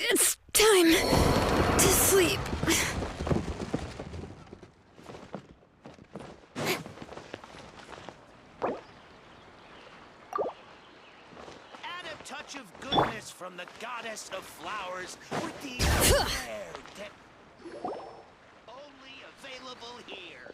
It's time to sleep. Add a touch of goodness from the goddess of flowers with the rare only available here.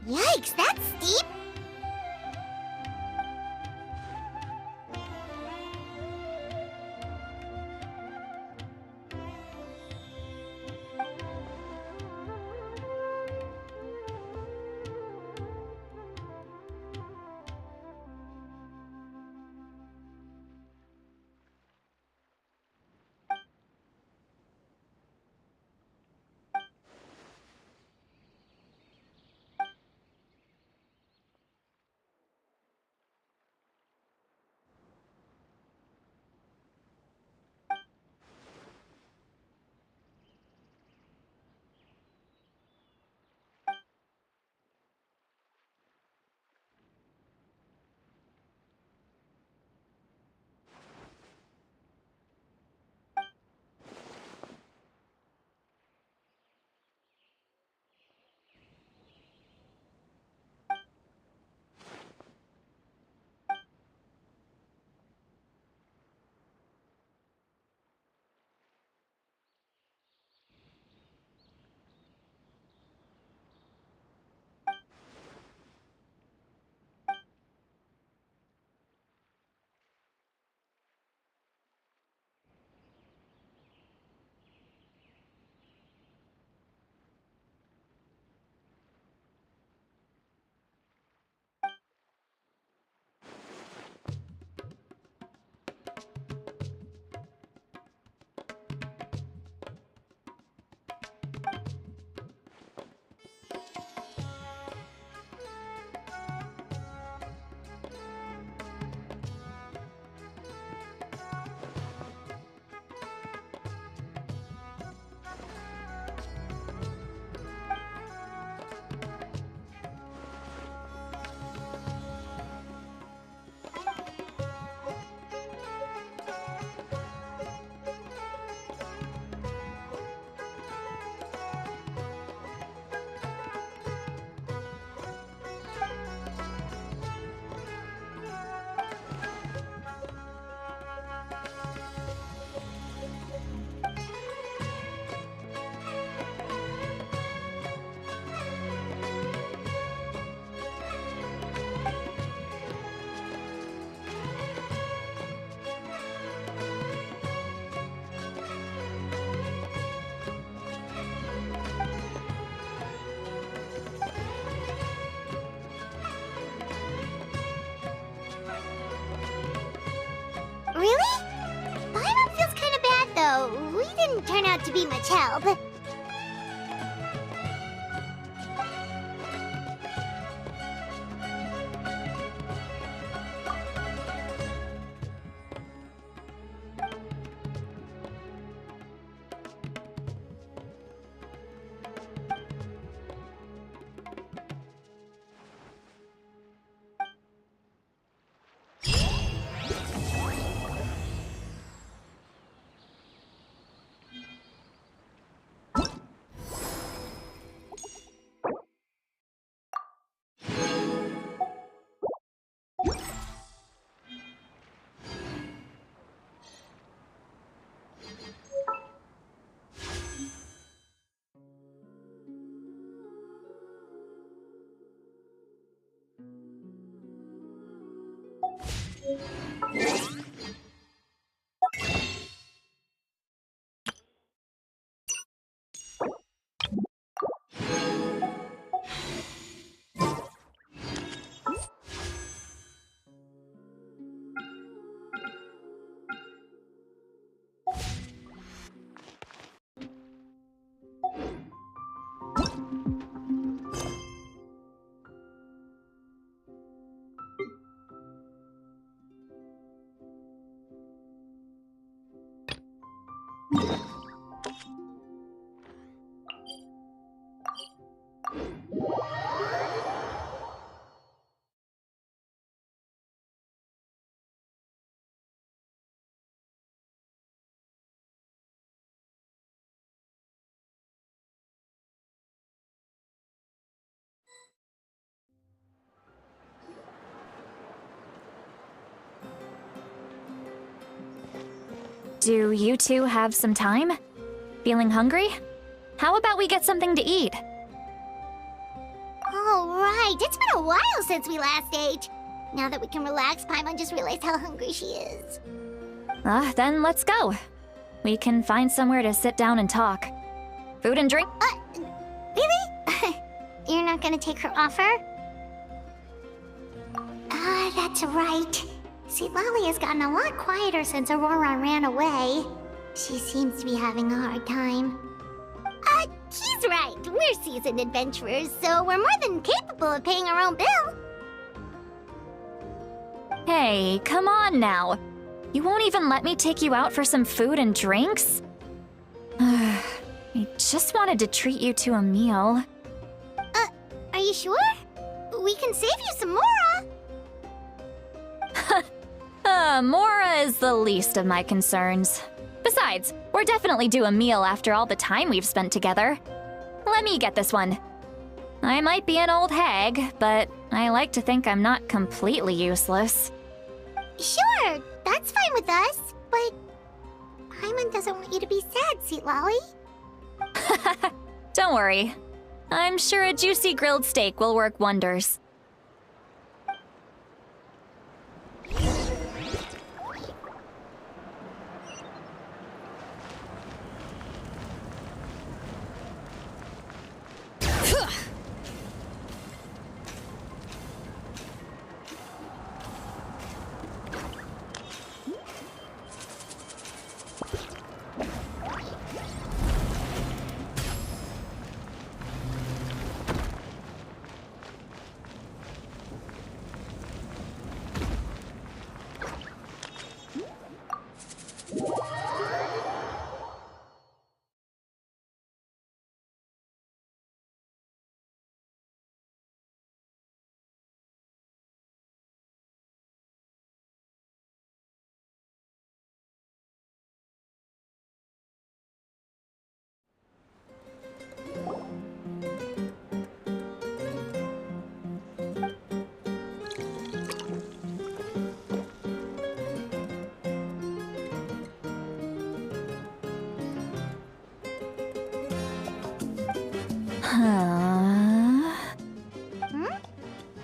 Yikes, that's steep. help. Do you two have some time? Feeling hungry? How about we get something to eat? Oh, right. It's been a while since we last ate. Now that we can relax, Paimon just realized how hungry she is. Then let's go. We can find somewhere to sit down and talk. Food and drink? Really? You're not gonna take her offer? That's right. See, Lolly has gotten a lot quieter since Aurora ran away. She seems to be having a hard time. He's right. We're seasoned adventurers, so we're more than capable of paying our own bill. Hey, come on now. You won't even let me take you out for some food and drinks? I just wanted to treat you to a meal. Are you sure? We can save you some Mora. Mora is the least of my concerns. Besides, we're definitely due a meal after all the time we've spent together. Let me get this one. I might be an old hag, but I like to think I'm not completely useless. Sure, that's fine with us, but Paimon doesn't want you to be sad, Sweet Lolly. Don't worry. I'm sure a juicy grilled steak will work wonders.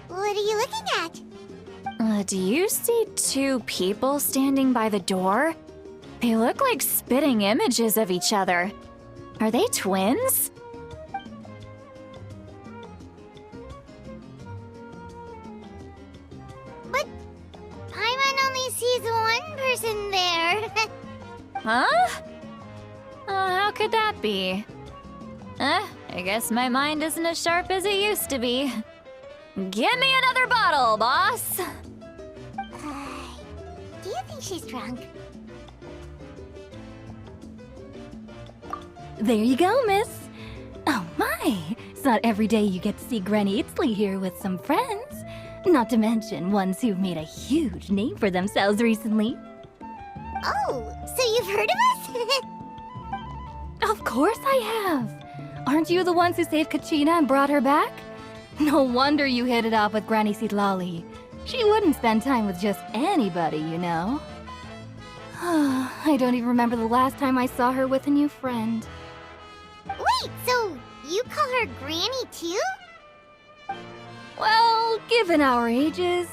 What are you looking at? Do you see two people standing by the door? They look like spitting images of each other. Are they twins? But Paimon only sees one person there. Huh? How could that be? I guess my mind isn't as sharp as it used to be. Give me another bottle, boss! Do you think she's drunk? There you go, miss. Oh my, it's not every day you get to see Granny Itzley here with some friends. Not to mention ones who've made a huge name for themselves recently. Oh, so you've heard of us? Of course I have. Aren't you the ones who saved Kachina and brought her back? No wonder you hit it off with Granny Sitlali. She wouldn't spend time with just anybody, you know. I don't even remember the last time I saw her with a new friend. Wait, so you call her Granny too? Well, given our ages,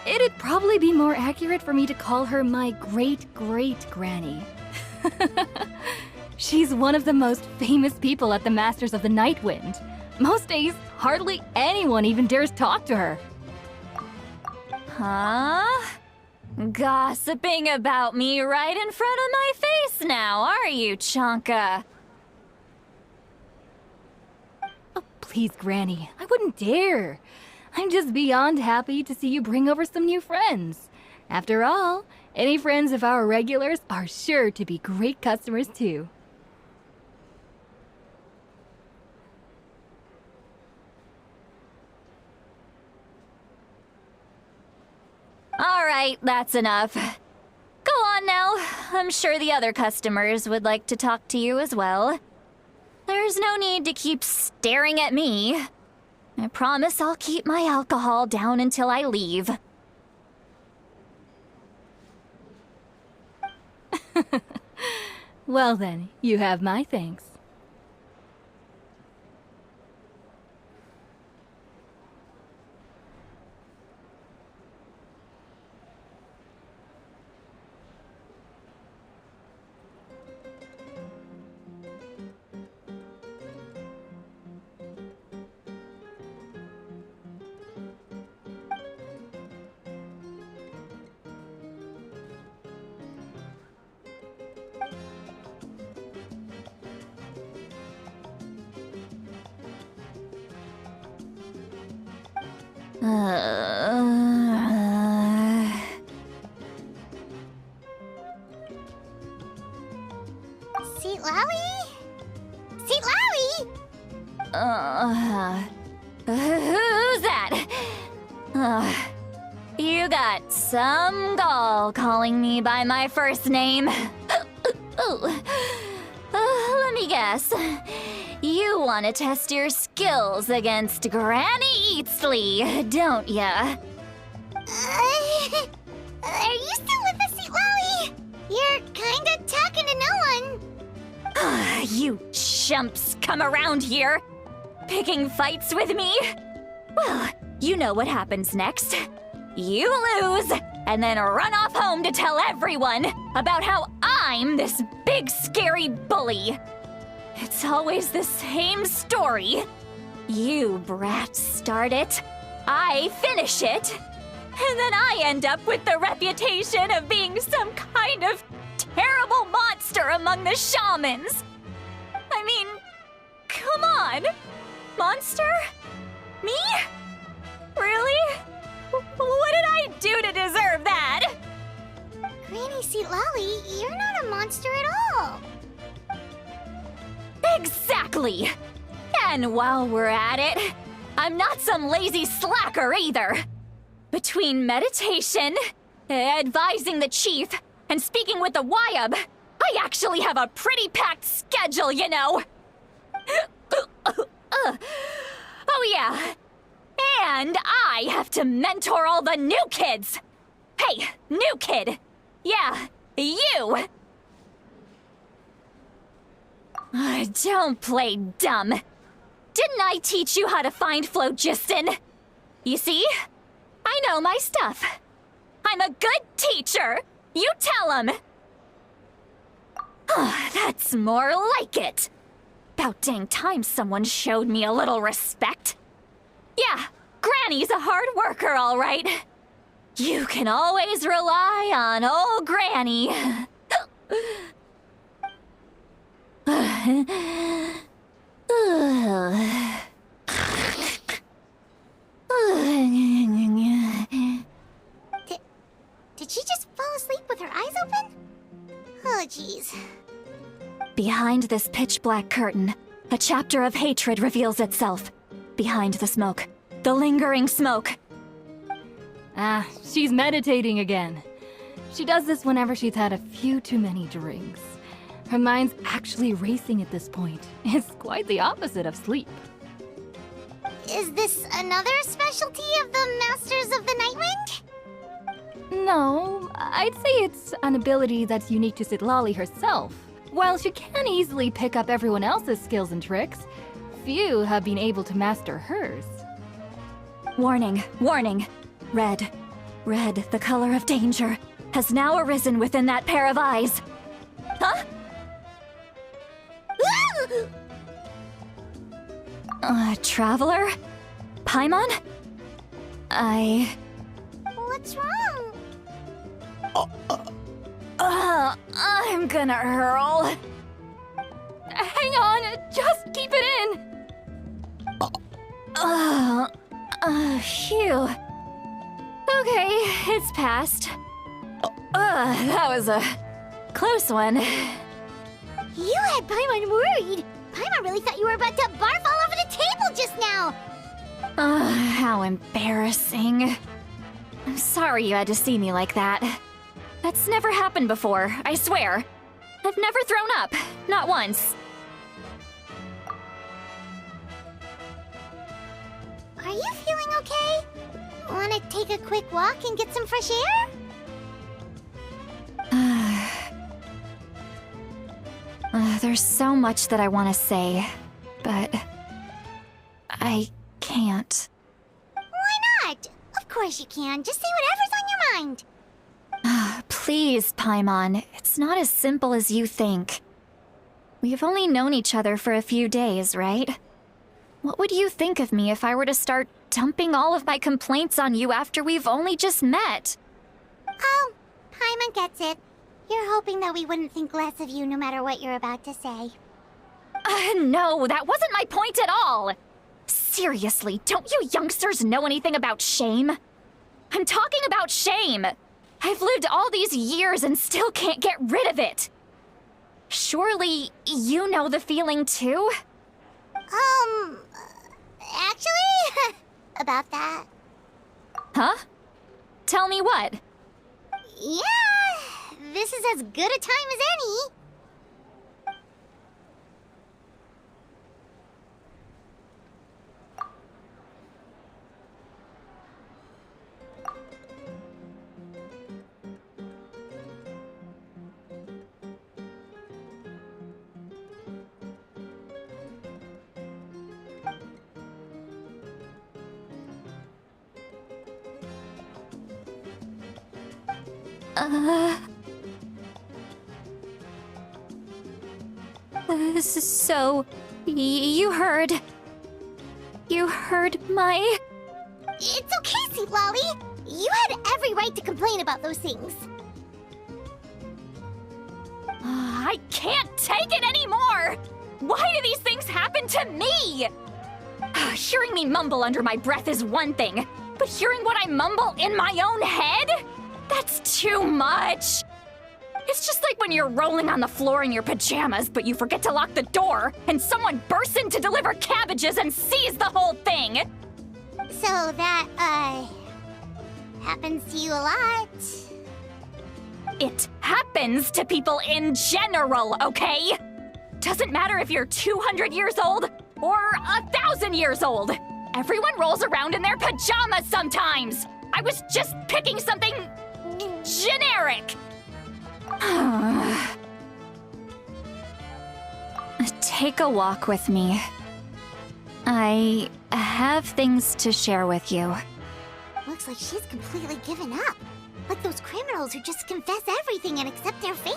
it'd probably be more accurate for me to call her my great-great-granny. She's one of the most famous people at the Masters of the Night Wind. Most days, hardly anyone even dares talk to her. Huh? Gossiping about me right in front of my face now, are you, Chonka? Oh, please, Granny, I wouldn't dare. I'm just beyond happy to see you bring over some new friends. After all, any friends of our regulars are sure to be great customers too. All right, that's enough. Go on now. I'm sure the other customers would like to talk to you as well. There's no need to keep staring at me. I promise I'll keep my alcohol down until I leave. Well then, you have my thanks. Seatlawi? Seatlawi? Who's that? You got some gall calling me by my first name. Let me guess. You want to test your skills against Granny Eatsley, don't ya? Are you still with us, Seatlawi? You're kinda talking to no one. You chumps come around here, picking fights with me? Well, you know what happens next. You lose, and then run off home to tell everyone about how I'm this big scary bully. It's always the same story. You brats start it, I finish it, and then I end up with the reputation of being some kind of terrible monster among the shamans. I mean, come on. Monster? Me? Really? What did I do to deserve that? Granny Seatlawi, you're not a monster at all. Exactly! And while we're at it, I'm not some lazy slacker either. Between meditation, advising the chief, and speaking with the Wyab, I actually have a pretty packed schedule, you know. Oh yeah. And I have to mentor all the new kids. Hey, new kid. Yeah, you. Don't play dumb. Didn't I teach you how to find phlogiston? You see? I know my stuff. I'm a good teacher. You tell him. That's more like it. About dang time someone showed me a little respect. Yeah, Granny's a hard worker, all right. You can always rely on old Granny. Did she just fall asleep with her eyes open? Oh, jeez. Behind this pitch-black curtain, a chapter of hatred reveals itself. Behind the smoke, the lingering smoke. Ah, she's meditating again. She does this whenever she's had a few too many drinks. Her mind's actually racing at this point. It's quite the opposite of sleep. Is this another specialty of the Masters of the Nightwind? No, I'd say it's an ability that's unique to Citlali herself. While she can easily pick up everyone else's skills and tricks, few have been able to master hers. Warning, warning. Red, the color of danger, has now arisen within that pair of eyes. Huh? Traveler? Paimon? What's wrong? I'm gonna hurl. Hang on, just keep it in! Phew. Okay, it's passed. That was a close one. You had Paimon worried. Paimon really thought you were about to barf all over the table just now. How embarrassing. I'm sorry you had to see me like that. That's never happened before, I swear. I've never thrown up, not once. Are you feeling okay? Want to take a quick walk and get some fresh air? There's so much that I want to say, but I can't. Why not? Of course you can. Just say whatever's on your mind. Please, Paimon, it's not as simple as you think. We've only known each other for a few days, right? What would you think of me if I were to start dumping all of my complaints on you after we've only just met? Oh, Paimon gets it. You're hoping that we wouldn't think less of you no matter what you're about to say. No, that wasn't my point at all! Seriously, don't you youngsters know anything about shame? I'm talking about shame! I've lived all these years and still can't get rid of it! Surely, you know the feeling too? Actually, about that. Huh? Tell me what? Yeah, this is as good a time as any. So, you heard my... It's okay, Citlali. You had every right to complain about those things. I can't take it anymore! Why do these things happen to me? Hearing me mumble under my breath is one thing, but hearing what I mumble in my own head? That's too much! It's just like when you're rolling on the floor in your pajamas, but you forget to lock the door, and someone bursts in to deliver cabbages and sees the whole thing! So that, happens to you a lot. It happens to people in general, okay? Doesn't matter if you're 200 years old or 1,000 years old. Everyone rolls around in their pajamas sometimes. I was just picking something generic. Take a walk with me. I have things to share with you. Looks like she's completely given up. Like those criminals who just confess everything and accept their fate.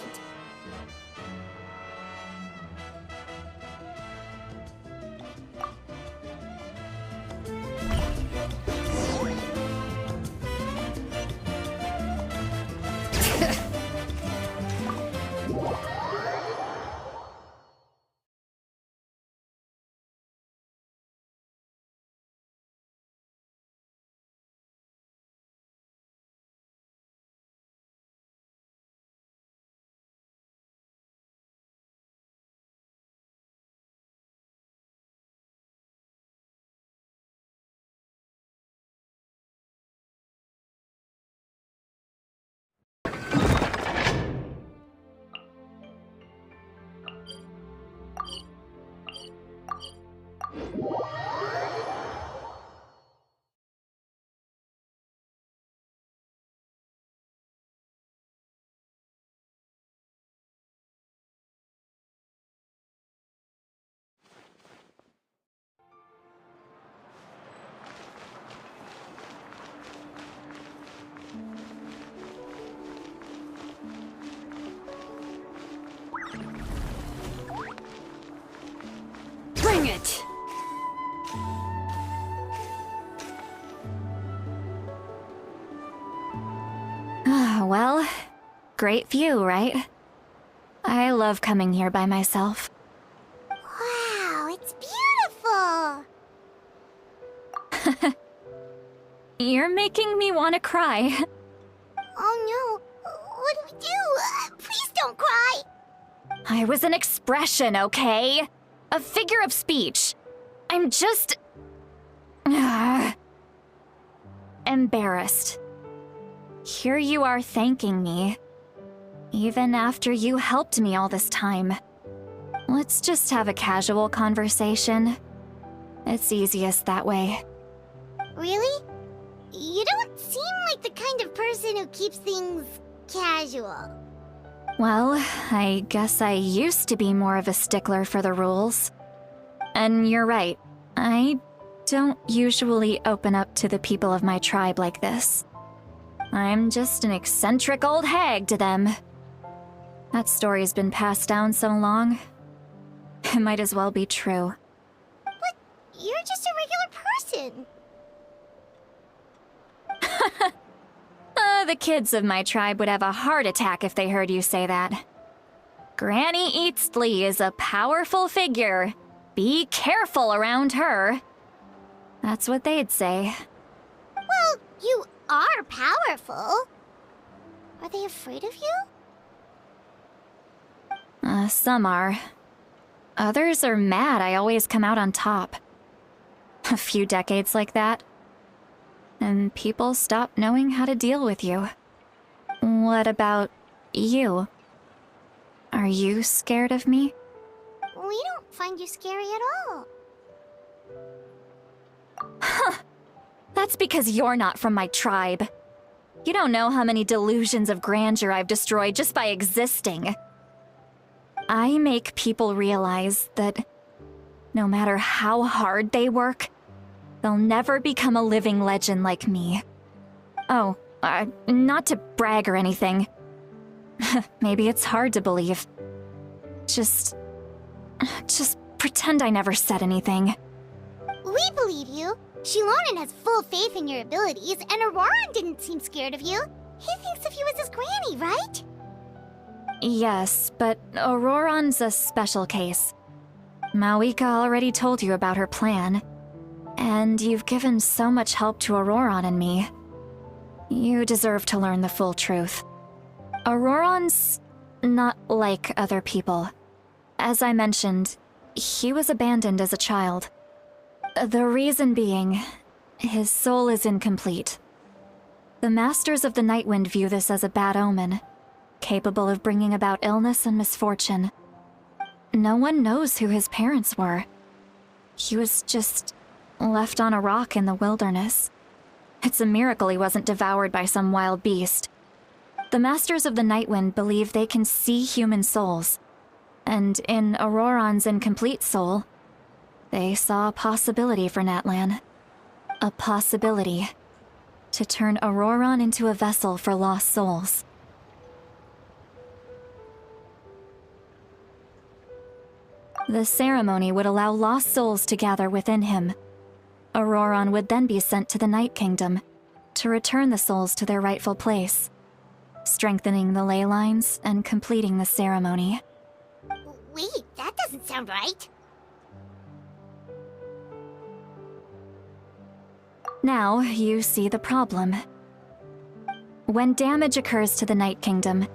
Bring it! Well, great view, right? I love coming here by myself. Wow, it's beautiful! You're making me want to cry. Oh no, what do we do? Please don't cry! I was an expression, okay? A figure of speech. I'm just... embarrassed. Here you are thanking me. Even after you helped me all this time. Let's just have a casual conversation. It's easiest that way. Really? You don't seem like the kind of person who keeps things casual. Well, I guess I used to be more of a stickler for the rules. And you're right, I don't usually open up to the people of my tribe like this. I'm just an eccentric old hag to them. That story's been passed down so long, it might as well be true. But you're just a regular person. The kids of my tribe would have a heart attack if they heard you say that. Granny Eatsley is a powerful figure. Be careful around her. That's what they'd say. Well, you are powerful. Are they afraid of you? Some are. Others are mad I always come out on top. A few decades like that, and people stop knowing how to deal with you. What about you? Are you scared of me? We don't find you scary at all. That's because you're not from my tribe. You don't know how many delusions of grandeur I've destroyed just by existing. I make people realize that no matter how hard they work, they'll never become a living legend like me. Oh, not to brag or anything. Maybe it's hard to believe. Just pretend I never said anything. We believe you. Shilonen has full faith in your abilities, and Auroran didn't seem scared of you. He thinks of you as his granny, right? Yes, but Auroran's a special case. Mawika already told you about her plan. And you've given so much help to Auroran and me. You deserve to learn the full truth. Auroran's not like other people. As I mentioned, he was abandoned as a child. The reason being, his soul is incomplete. The Masters of the Nightwind view this as a bad omen, capable of bringing about illness and misfortune. No one knows who his parents were. He was just left on a rock in the wilderness. It's a miracle he wasn't devoured by some wild beast. The Masters of the Nightwind believe they can see human souls, and in Auroran's incomplete soul, they saw a possibility for Natlan. A possibility to turn Auroran into a vessel for lost souls. The ceremony would allow lost souls to gather within him. Auroran would then be sent to the Night Kingdom to return the souls to their rightful place, strengthening the ley lines and completing the ceremony. Wait, that doesn't sound right. Now you see the problem. When damage occurs to the Night Kingdom,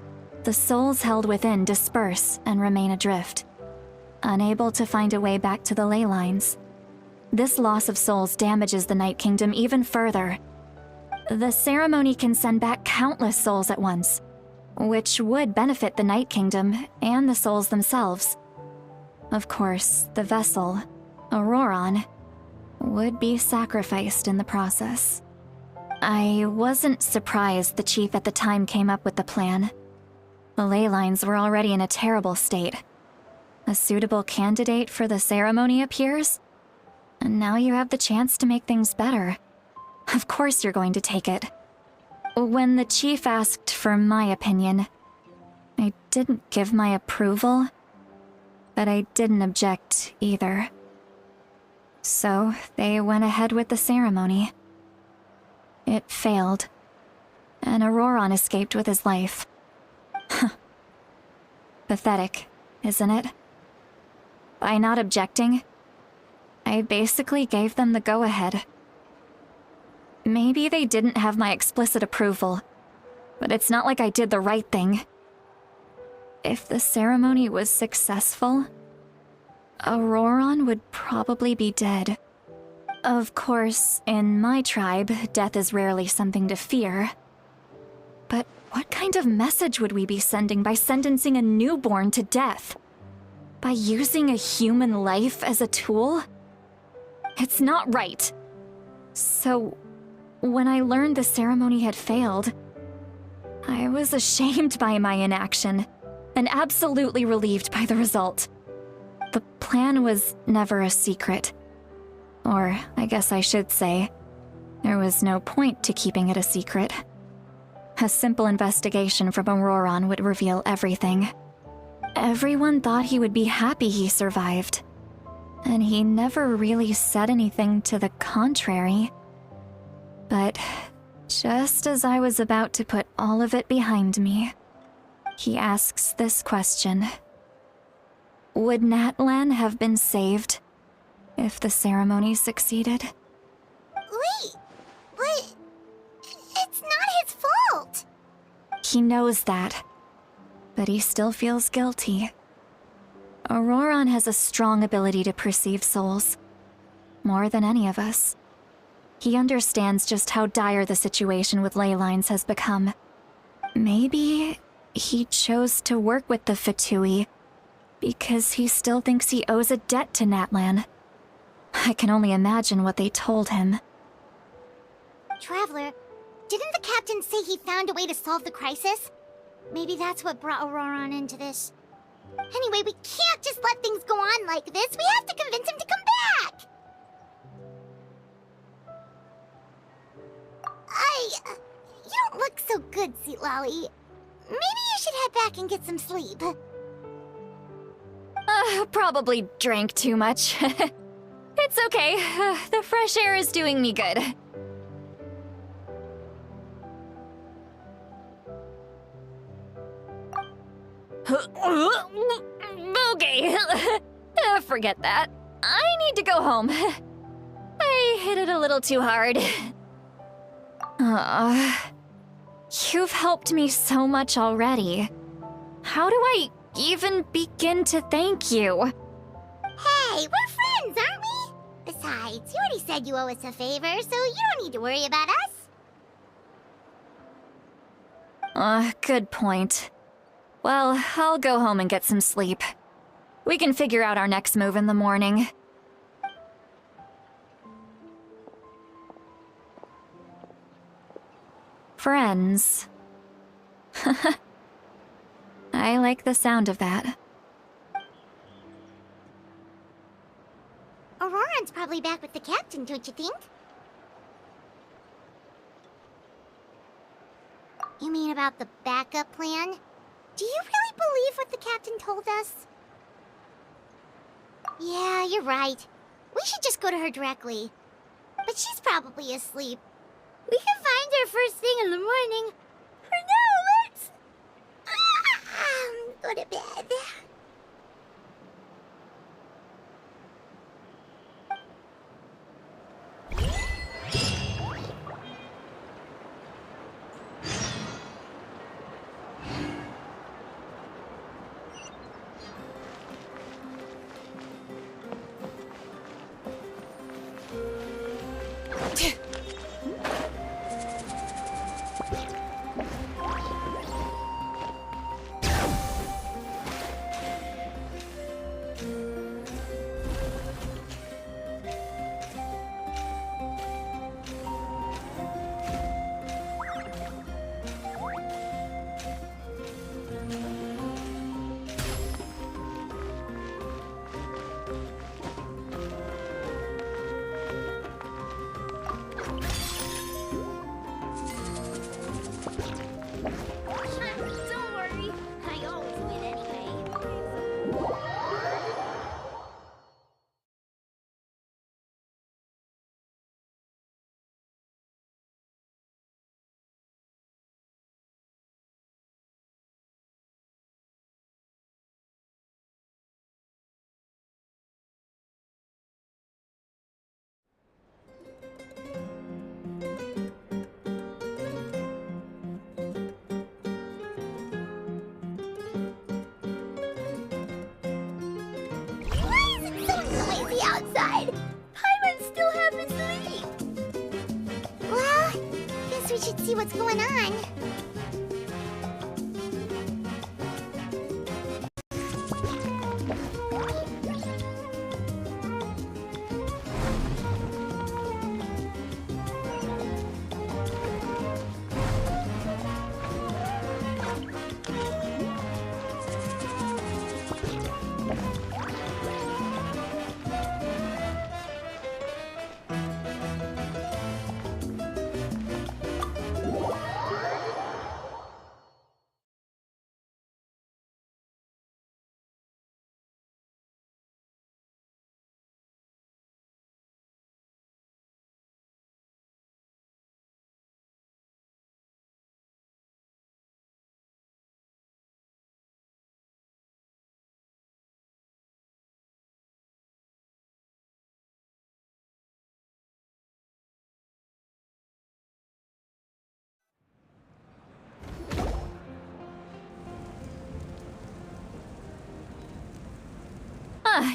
the souls held within disperse and remain adrift, unable to find a way back to the ley lines. This loss of souls damages the Night Kingdom even further. The ceremony can send back countless souls at once, which would benefit the Night Kingdom and the souls themselves. Of course, the vessel, Auroron, would be sacrificed in the process. I wasn't surprised the chief at the time came up with the plan. The ley lines were already in a terrible state. A suitable candidate for the ceremony appears, and now you have the chance to make things better. Of course you're going to take it. When the chief asked for my opinion, I didn't give my approval, but I didn't object either. So they went ahead with the ceremony. It failed, and Auroron escaped with his life. Pathetic, isn't it? By not objecting, I basically gave them the go-ahead. Maybe they didn't have my explicit approval, but it's not like I did the right thing. If the ceremony was successful, Auroron would probably be dead. Of course, in my tribe, death is rarely something to fear. But what kind of message would we be sending by sentencing a newborn to death? By using a human life as a tool? It's not right. So, when I learned the ceremony had failed, I was ashamed by my inaction, and absolutely relieved by the result. The plan was never a secret. Or, I guess I should say, there was no point to keeping it a secret. A simple investigation from Auroron would reveal everything. Everyone thought he would be happy he survived, and he never really said anything to the contrary. But just as I was about to put all of it behind me, he asks this question. Would Natlan have been saved if the ceremony succeeded? Wait, but it's not his fault. He knows that, but he still feels guilty. Auroron has a strong ability to perceive souls, more than any of us. He understands just how dire the situation with ley lines has become. Maybe he chose to work with the Fatui because he still thinks he owes a debt to Natlan. I can only imagine what they told him. Traveler, didn't the captain say he found a way to solve the crisis? Maybe that's what brought Auroron into this. Anyway, we can't just let things go on like this. We have to convince him to come back! You don't look so good, Sweet Lolly. Maybe you should head back and get some sleep. Probably drank too much. It's okay. The fresh air is doing me good. Okay. Forget that. I need to go home. I hit it a little too hard. You've helped me so much already. How do I even begin to thank you? Hey, we're friends, aren't we? Besides, you already said you owe us a favor, so you don't need to worry about us. Good point. Well, I'll go home and get some sleep. We can figure out our next move in the morning. Friends. I like the sound of that. Auroron's probably back with the captain, don't you think? You mean about the backup plan? Do you really believe what the captain told us? Yeah, you're right. We should just go to her directly. But she's probably asleep. We can find her first thing in the morning. For now, let's... go to bed. god! Paimon's still half asleep! Well, guess we should see what's going on.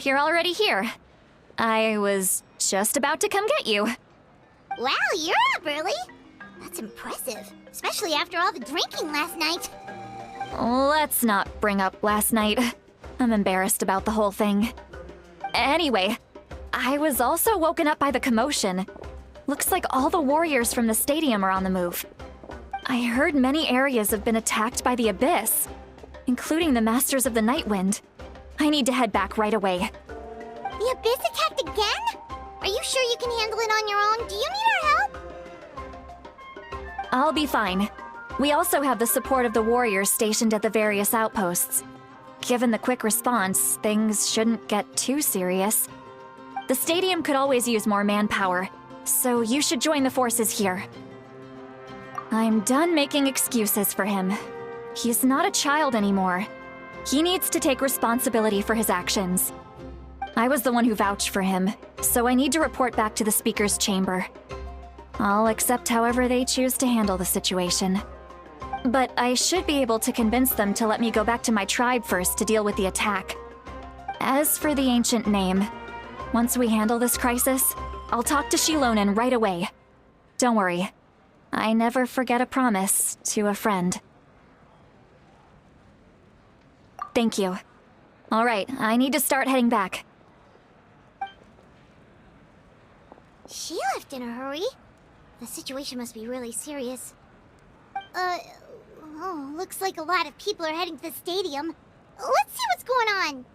You're already here. I was just about to come get you. Wow, you're up early! That's impressive, especially after all the drinking last night. Let's not bring up last night. I'm embarrassed about the whole thing. Anyway, I was also woken up by the commotion. Looks like all the warriors from the stadium are on the move. I heard many areas have been attacked by the Abyss, including the Masters of the Nightwind. I need to head back right away. The Abyss attacked again? Are you sure you can handle it on your own? Do you need our help? I'll be fine. We also have the support of the warriors stationed at the various outposts. Given the quick response, things shouldn't get too serious. The stadium could always use more manpower, so you should join the forces here. I'm done making excuses for him. He's not a child anymore. He needs to take responsibility for his actions. I was the one who vouched for him, so I need to report back to the Speaker's chamber. I'll accept however they choose to handle the situation. But I should be able to convince them to let me go back to my tribe first to deal with the attack. As for the ancient name, once we handle this crisis, I'll talk to Shilonen right away. Don't worry. I never forget a promise to a friend. Thank you. All right, I need to start heading back. She left in a hurry. The situation must be really serious. Oh, looks like a lot of people are heading to the stadium. Let's see what's going on.